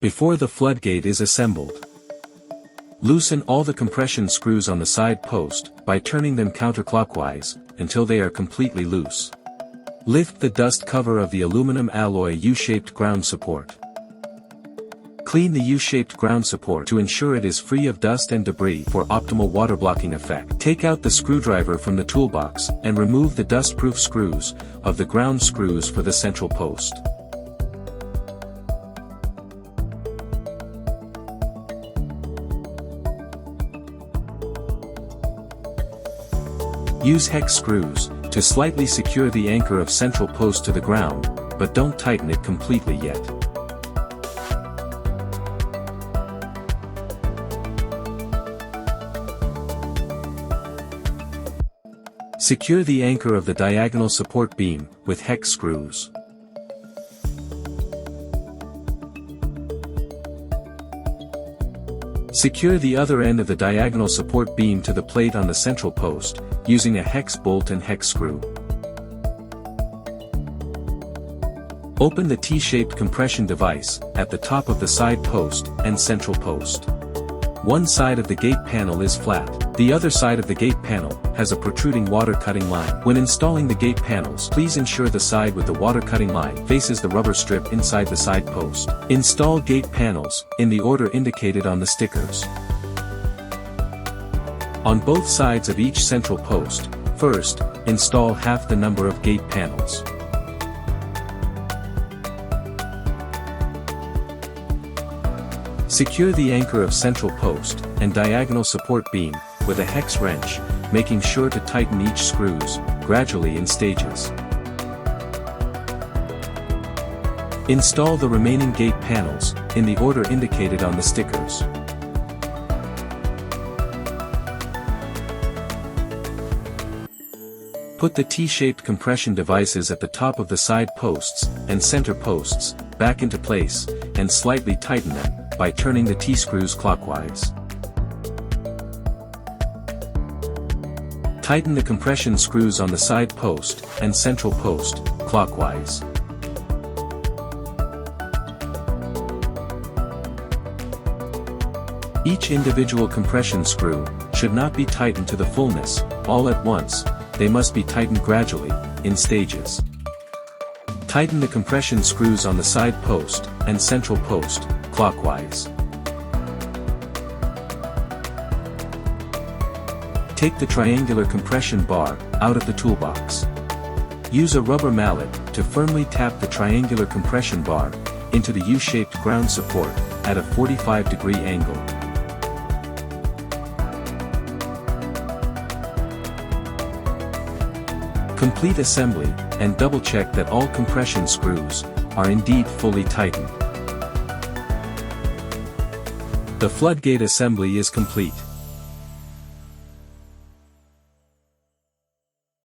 Before the floodgate is assembled, loosen all the compression screws on the side post by turning them counterclockwise until they are completely loose. Lift the dust cover of the aluminum alloy U-shaped ground support. Clean the U-shaped ground support to ensure it is free of dust and debris for optimal water blocking effect. Take out the screwdriver from the toolbox and remove the dust-proof screws of the ground screws for the central post. Use hex screws to slightly secure the anchor of central post to the ground, but don't tighten it completely yet. Secure the anchor of the diagonal support beam with hex screws. Secure the other end of the diagonal support beam to the plate on the central post, using a hex bolt and hex screw. Open the T-shaped compression device at the top of the side post and central post. One side of the gate panel is flat. The other side of the gate panel has a protruding water cutting line. When installing the gate panels, please ensure the side with the water cutting line faces the rubber strip inside the side post. Install gate panels in the order indicated on the stickers. On both sides of each central post, first, install half the number of gate panels. Secure the anchor of central post and diagonal support beam with a hex wrench, making sure to tighten each screws gradually in stages. Install the remaining gate panels in the order indicated on the stickers. Put the T-shaped compression devices at the top of the side posts and center posts back into place and slightly tighten them by turning the T-screws clockwise. Tighten the compression screws on the side post and central post clockwise. Each individual compression screw should not be tightened to the fullness all at once. They must be tightened gradually, in stages. Tighten the compression screws on the side post and central post clockwise. Take the triangular compression bar out of the toolbox. Use a rubber mallet to firmly tap the triangular compression bar into the U-shaped ground support at a 45-degree angle. Complete assembly and double-check that all compression screws are indeed fully tightened. The floodgate assembly is complete.